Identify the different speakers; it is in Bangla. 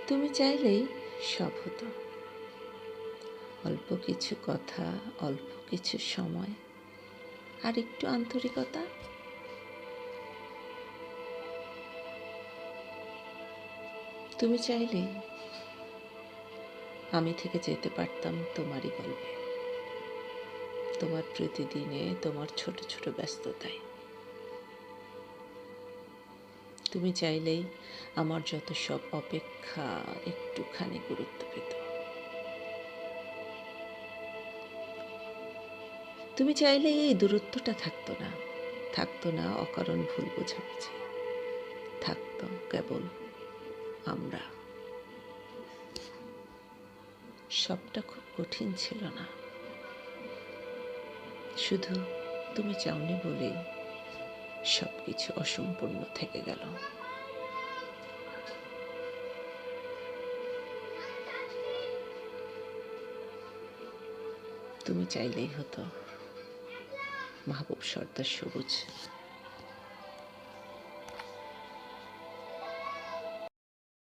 Speaker 1: তুমি চাইলেই সব হতো। অল্প কিছু কথা, অল্প কিছু সময়, আর একটু আন্তরিকতা। তুমি চাইলে আমি থেকে যেতে পারতাম তোমারই গল্পে, তোমার প্রতিদিনে, তোমার ছোট ছোট ব্যস্ততায়। তুমি চাইলেই আমার যত সব অপেক্ষা একটুখানি গুরুত্ব পেত। তুমি চাইলে এই দূরত্বটা থাকতো না, থাকতো না অকারণ ভুল বোঝাবুঝি, থাকতো কেবল আমরা। সবটা খুব কঠিন ছিল না, শুধু তুমি চাওনি বলেই সব কিছু অসম্পূর্ণ থেকে গেল। তুমি চাইলেই হতো মাহবুব সর্দার সবুজ।